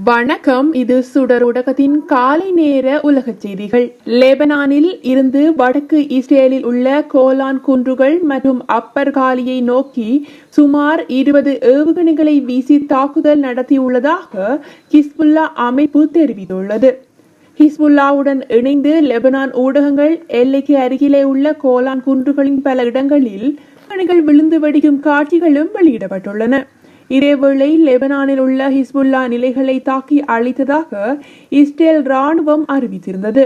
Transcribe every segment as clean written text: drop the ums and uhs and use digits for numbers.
வணக்கம். இது சுடர் ஊடகத்தின் காலை நேர உலகச் செய்திகள். லெபனானில் இருந்து வடக்கு இஸ்ரேலில் உள்ள கோலான் குன்றுகள் மற்றும் அப்பர் காலியை நோக்கி சுமார் 20 ஏவுகணைகளை வீசி தாக்குதல் நடத்தியுள்ளதாக ஹிஸ்புல்லா அமைப்பு தெரிவித்துள்ளது. ஹிஸ்புல்லாவுடன் இணைந்து லெபனான் ஊடகங்கள் எல்லைக்கு அருகிலே உள்ள கோலான் குன்றுகளின் பல இடங்களில் ஏவுகணைகள் விழுந்து வெடிக்கும் காட்சிகளும் வெளியிடப்பட்டுள்ளன. இதேவேளை லெபனானில் உள்ள ஹிஸ்புல்லா நிலைகளை தாக்கி அழித்ததாக இஸ்ரேல் ராணுவம் அறிவித்திருந்தது.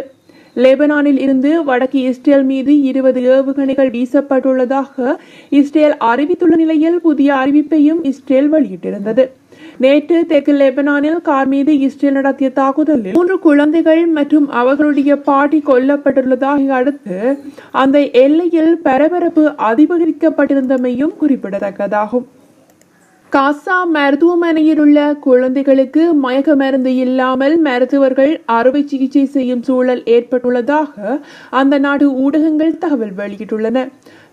லெபனானில் இருந்து வடக்கு இஸ்ரேல் மீது 20 ஏவுகணைகள் வீசப்பட்டுள்ளதாக இஸ்ரேல் அறிவித்துள்ள நிலையில் புதிய அறிவிப்பையும் இஸ்ரேல் வெளியிட்டிருந்தது. நேற்று தெற்கு லெபனானில் கார் மீது இஸ்ரேல் நடத்திய தாக்குதலில் 3 குழந்தைகள் மற்றும் அவர்களுடைய பாட்டி கொல்லப்பட்டுள்ளதாக அடுத்து அந்த எல்லையில் பரபரப்பு அதிகரிக்கப்பட்டிருந்தமையும் குறிப்பிடத்தக்கதாகும். காசா மருத்துவமனையில் உள்ள குழந்தைகளுக்கு மயக்க மருந்து இல்லாமல் மருத்துவர்கள் அறுவை சிகிச்சை செய்யும் சூழல் ஏற்பட்டுள்ளதாக அந்த நாட்டு ஊடகங்கள் தகவல் வெளியிட்டுள்ளன.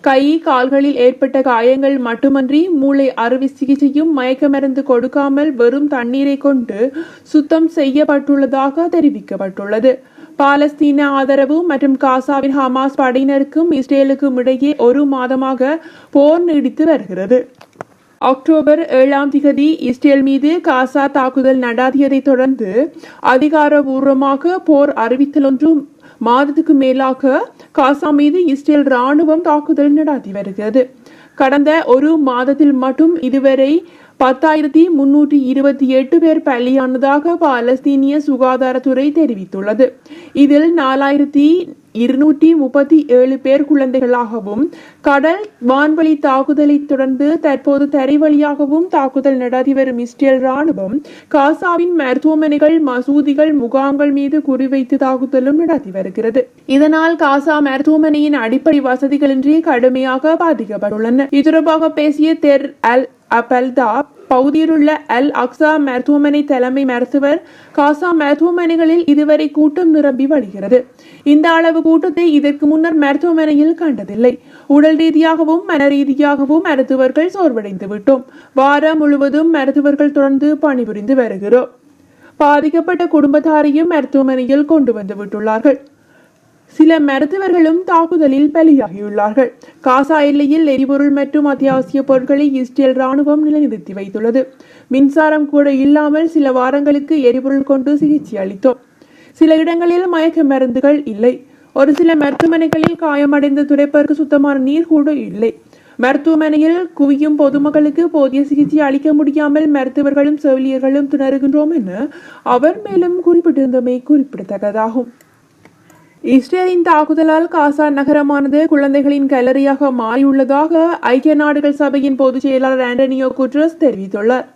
கை கால்களில் ஏற்பட்ட காயங்கள் மட்டுமன்றி மூளை அறுவை சிகிச்சையும் மயக்க மருந்து கொடுக்காமல் வெறும் தண்ணீரை கொண்டு சுத்தம் செய்யப்பட்டுள்ளதாக தெரிவிக்கப்பட்டுள்ளது. பாலஸ்தீன ஆதரவு மற்றும் காசாவின் ஹமாஸ் படையினருக்கும் இஸ்ரேலுக்கும் இடையே 1 மாதமாக போர் நீடித்து வருகிறது. அக்டோபர் 7 இஸ்ரேல் மீது காசா தாக்குதல் நடாத்தியதை தொடர்ந்து அதிகாரபூர்வமாக போர் அறிவித்தல் 1 மாதத்துக்கு மேலாக காசா மீது இஸ்ரேல் ராணுவம் தாக்குதல் நடாத்தி வருகிறது. கடந்த 1 மாதத்தில் மட்டும் இதுவரை 10,328 பேர் பலியானதாக பாலஸ்தீனிய சுகாதாரத்துறை தெரிவித்துள்ளது. இதில் 4,237 பேர் குழந்தைகளாகவும் கடல் வான்வழி தாக்குதலை தொடர்ந்து தற்போது தரை வழியாகவும் தாக்குதல் நடத்தி வரும் இஸ்ரேல் ராணுவம் காசாவின் மருத்துவமனைகள், மசூதிகள், முகாம்கள் மீது குறிவைத்து தாக்குதலும் நடத்தி வருகிறது. இதனால் காசா மருத்துவமனையின் அடிப்படை வசதிகளின்றி கடுமையாக பாதிக்கப்பட்டுள்ளன. இது தொடர்பாக பேசிய தெர் அல் அப்பல்தா பகுதியில் உள்ள அல் அக்ஸா மருத்துவமனை தலைமை மருத்துவர், காசா மருத்துவமனைகளில் இதுவரை கூட்டம் நிரம்பி வழிகிறது. இந்த அளவு கூட்டத்தை இதற்கு முன்னர் மருத்துவமனையில் கண்டதில்லை. உடல் ரீதியாகவும் மன ரீதியாகவும் மருத்துவர்கள் சோர்வடைந்து விட்டோம். வாரம் முழுவதும் மருத்துவர்கள் தொடர்ந்து பணிபுரிந்து வருகிறோம். பாதிக்கப்பட்ட குடும்பத்தாரையும் மருத்துவமனையில் கொண்டு வந்து விட்டுள்ளார்கள். சில மருத்துவர்களும் தாக்குதலில் பலியாகியுள்ளார்கள். காசா எல்லையில் எரிபொருள் மற்றும் அத்தியாவசிய பொருட்களை இஸ்ரேல் ராணுவம் நிலைநிறுத்தி வைத்துள்ளது. மின்சாரம் கூட இல்லாமல் சில வாரங்களுக்கு எரிபொருள் கொண்டு சிகிச்சை அளித்தோம். சில இடங்களில் மயக்க மருந்துகள் இல்லை. ஒரு சில மருத்துவமனைகளில் காயமடைந்த துடைப்பதற்கு சுத்தமான நீர் கூட இல்லை. மருத்துவமனையில் குவியும் பொதுமக்களுக்கு போதிய சிகிச்சை அளிக்க முடியாமல் மருத்துவர்களும் செவிலியர்களும் திணறுகின்றோம் என அவர் மேலும் குறிப்பிட்டிருந்தமை குறிப்பிடத்தக்கதாகும். இஸ்ரேலின் தாக்குதலால் காசா நகரமானது குழந்தைகளின் கல்லறையாக மாறியுள்ளதாக ஐக்கிய நாடுகள் சபையின் பொதுச் செயலாளர் ஆண்டனியோ குட்ரஸ் தெரிவித்துள்ளார்.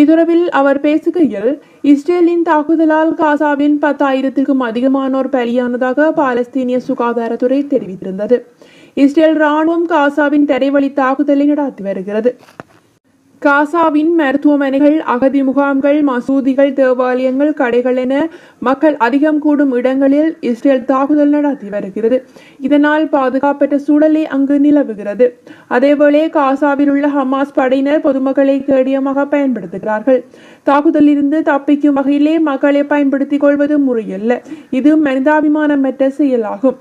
இத்தொடர்பில் அவர் பேசுகையில், இஸ்ரேலின் தாக்குதலால் காசாவின் 10,000க்கும் அதிகமானோர் பலியானதாக பாலஸ்தீனிய சுகாதாரத்துறை தெரிவித்திருந்தது. இஸ்ரேல் ராணுவம் காசாவின் தரைவழி தாக்குதலை நடத்தி வருகிறது. காசாவின் மருத்துவமனைகள், அகதி முகாம்கள், மசூதிகள், தேவாலயங்கள், கடைகள் என மக்கள் அதிகம் கூடும் இடங்களில் இஸ்ரேல் தாக்குதல் நடத்தி வருகிறது. இதனால் பாதுகாப்பற்ற சூழலே அங்கு நிலவுகிறது. அதேவேளை காசாவில் உள்ள ஹமாஸ் படையினர் பொதுமக்களை கேடயமாக பயன்படுத்துகிறார்கள். தாக்குதலிலிருந்து தப்பிக்கும் வகையிலே மக்களை பயன்படுத்திக் கொள்வது முறையல்ல. இது மனிதாபிமானமற்ற செயலாகும்.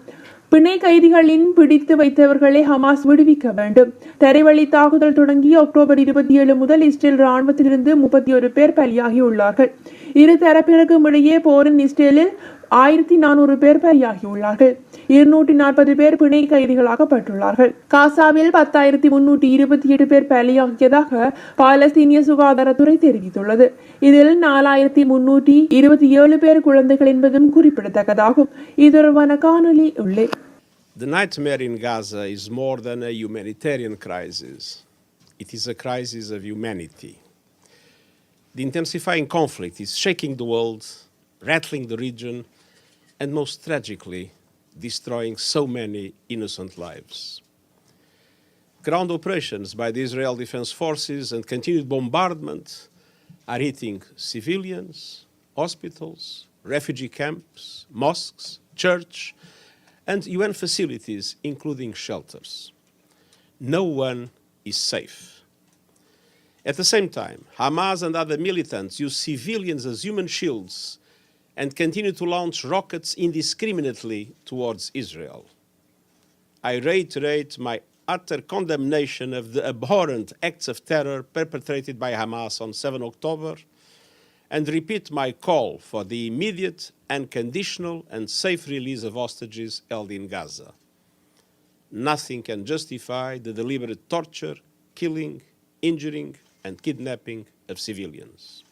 பிணை கைதிகளின் பிடித்து வைத்தவர்களை ஹமாஸ் விடுவிக்க வேண்டும். தரைவழி தாக்குதல் தொடங்கி அக்டோபர் 27 முதல் இஸ்ரேல் ராணுவத்திலிருந்து 31 பேர் பலியாகியுள்ளார்கள். இரு தரப்பினருக்கும் இடையே போரின் இஸ்ரேலில் 1,400 பேர் பலியாகியுள்ளார்கள். 240 பேர் பிணை கைதிகளாக்கப்பட்டுள்ளார்கள். காசாவில் 10,328 பேர் பலியாகியதாக பாலஸ்தீனிய சுகாதாரத்துறை தெரிவித்துள்ளது. இதில் 4,327 பேர் குழந்தைகள் என்பதும் குறிப்பிடத்தக்கதாகும். இது தொடர்பான காணொலி உள்ளே. The nightmare in Gaza is more than a humanitarian crisis. It is a crisis of humanity. The intensifying conflict is shaking the world, rattling the region, and most tragically, destroying so many innocent lives. Ground operations by the Israel Defense Forces and continued bombardment are hitting civilians, hospitals, refugee camps, mosques, church, and UN facilities, including shelters. No one is safe. At the same time, Hamas and other militants use civilians as human shields and continue to launch rockets indiscriminately towards Israel. I reiterate my utter condemnation of the abhorrent acts of terror perpetrated by Hamas on 7 October and repeat my call for the immediate, unconditional and safe release of hostages held in Gaza. Nothing can justify the deliberate torture, killing, injuring and kidnapping of civilians.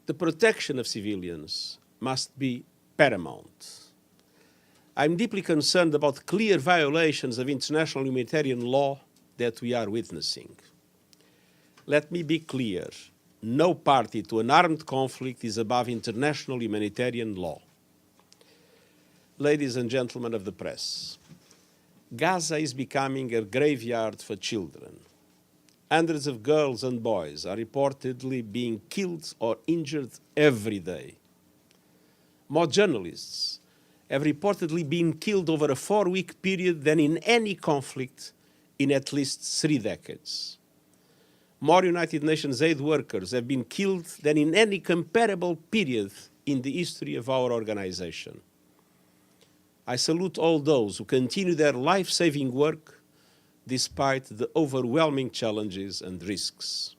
The protection of civilians must be paramount. I'm deeply concerned about clear violations of international humanitarian law that we are witnessing. Let me be clear. No party to an armed conflict is above international humanitarian law. Ladies and gentlemen of the press, Gaza is becoming a graveyard for children. Hundreds of girls and boys are reportedly being killed or injured every day. More journalists have reportedly been killed over a 4-week period than in any conflict in at least 3 decades. More United Nations aid workers have been killed than in any comparable period in the history of our organization. I salute all those who continue their life-saving work despite the overwhelming challenges and risks.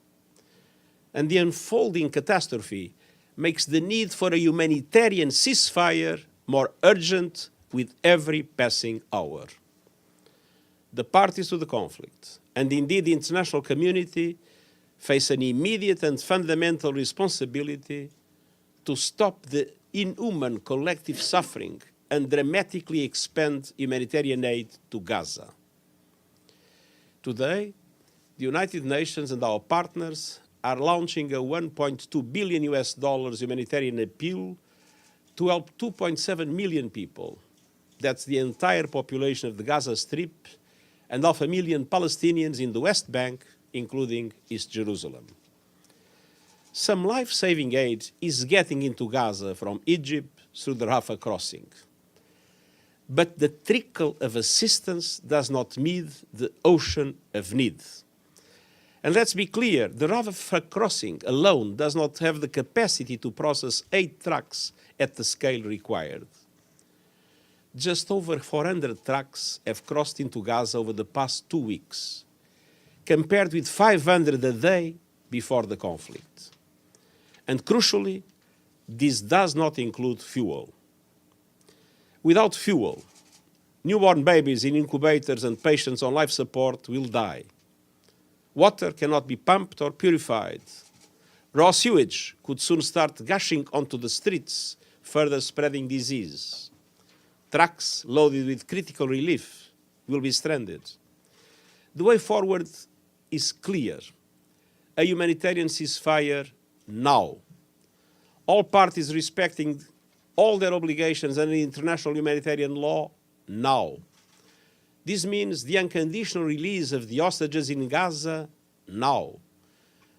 And the unfolding catastrophe makes the need for a humanitarian ceasefire more urgent with every passing hour. The parties to the conflict, and indeed the international community, face an immediate and fundamental responsibility to stop the inhuman collective suffering and dramatically expand humanitarian aid to Gaza. Today, the United Nations and our partners are launching a $1.2 billion humanitarian appeal to help 2.7 million people. That's the entire population of the Gaza Strip and 500,000 Palestinians in the West Bank, including East Jerusalem. Some life-saving aid is getting into Gaza from Egypt through the Rafah crossing. But the trickle of assistance does not meet the ocean of need. And let's be clear, the Rafah crossing alone does not have the capacity to process 8 trucks at the scale required. Just over 400 trucks have crossed into Gaza over the past 2 weeks, compared with 500 a day before the conflict. And crucially, this does not include fuel. Without fuel, newborn babies in incubators and patients on life support will die. Water cannot be pumped or purified. Raw sewage could soon start gushing onto the streets, further spreading disease. Trucks loaded with critical relief will be stranded. The way forward is clear. A humanitarian ceasefire now. All parties respecting all their obligations under international humanitarian law now. This means the unconditional release of the hostages in Gaza now.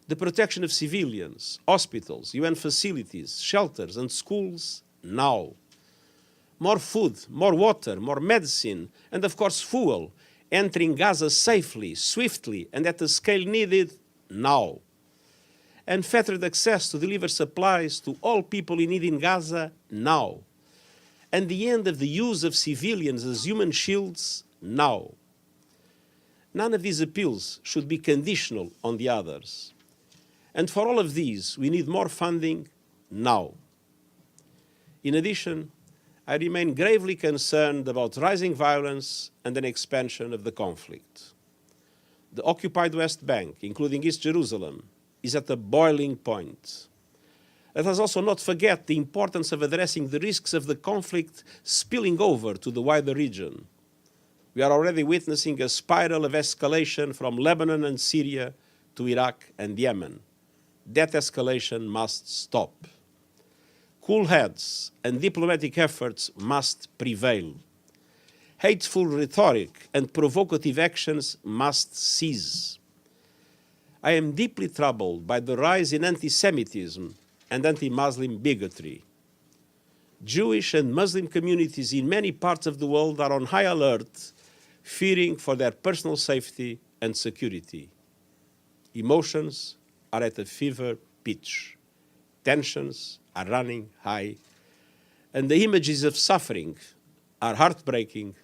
The protection of civilians, hospitals, UN facilities, shelters and schools now. More food, more water, more medicine, and of course fuel entering Gaza safely, swiftly, and at the scale needed now. Unfettered access to deliver supplies to all people in need in Gaza now. And the end of the use of civilians as human shields now. None of these appeals should be conditional on the others. And for all of these, we need more funding now. In addition, I remain gravely concerned about rising violence and an expansion of the conflict. The occupied West Bank, including East Jerusalem, is at a boiling point. Let us also not forget the importance of addressing the risks of the conflict spilling over to the wider region. We are already witnessing a spiral of escalation from Lebanon and Syria to Iraq and Yemen. That escalation must stop. Cool heads and diplomatic efforts must prevail. Hateful rhetoric and provocative actions must cease. I am deeply troubled by the rise in anti-Semitism and anti-Muslim bigotry. Jewish and Muslim communities in many parts of the world are on high alert, fearing for their personal safety and security. Emotions are at a fever pitch. Tensions are running high. And the images of suffering are heartbreaking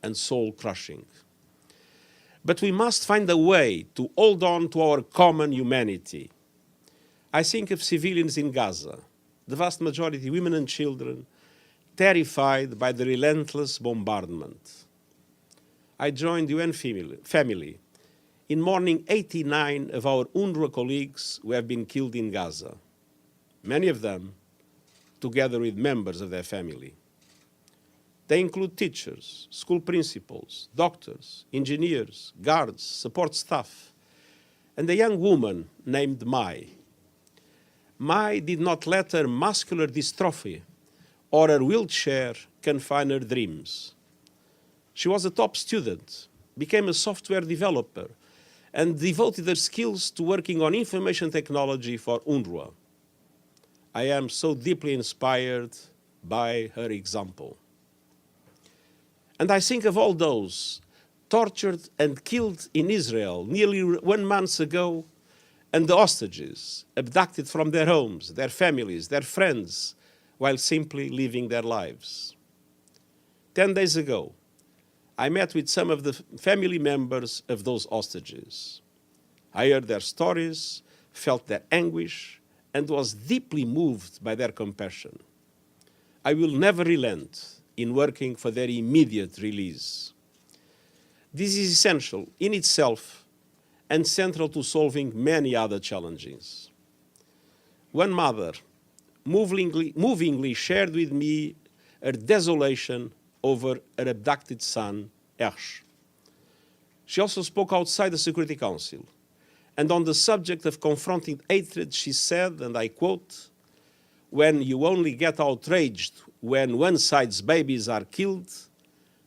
and soul-crushing. But we must find a way to hold on to our common humanity. I think of civilians in Gaza, the vast majority women and children, terrified by the relentless bombardment. I joined the UN family in mourning 89 of our UNRWA colleagues who have been killed in Gaza, many of them together with members of their family. They include teachers, school principals, doctors, engineers, guards, support staff, and a young woman named Mai. Mai did not let her muscular dystrophy or her wheelchair confine her dreams. She was a top student, became a software developer, and devoted her skills to working on information technology for UNRWA. I am so deeply inspired by her example. And I think of all those tortured and killed in Israel nearly 1 month ago, and the hostages abducted from their homes, their families, their friends, while simply living their lives. 10 days ago, I met with some of the family members of those hostages. I heard their stories, felt their anguish, and was deeply moved by their compassion. I will never relent in working for their immediate release. This is essential in itself and central to solving many other challenges. One mother movingly shared with me her desolation over her abducted son, Ersh. She also spoke outside the Security Council, and on the subject of confronting hatred, she said, and I quote, "When you only get outraged when one side's babies are killed,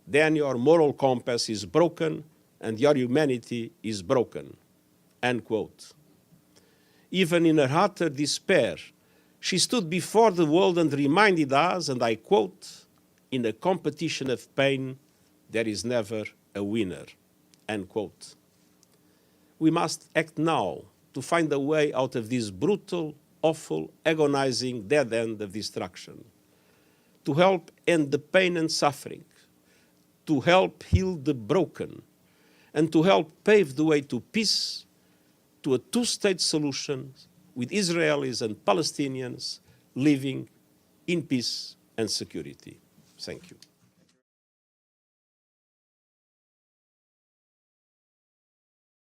then your moral compass is broken and your humanity is broken," end quote. Even in her utter despair, she stood before the world and reminded us, and I quote, "In a competition of pain, there is never a winner," end quote. We must act now to find a way out of this brutal, awful, agonizing dead end of destruction, to help end the pain and suffering, to help heal the broken, and to help pave the way to peace, to a two-state solution with Israelis and Palestinians living in peace and security. Thank you.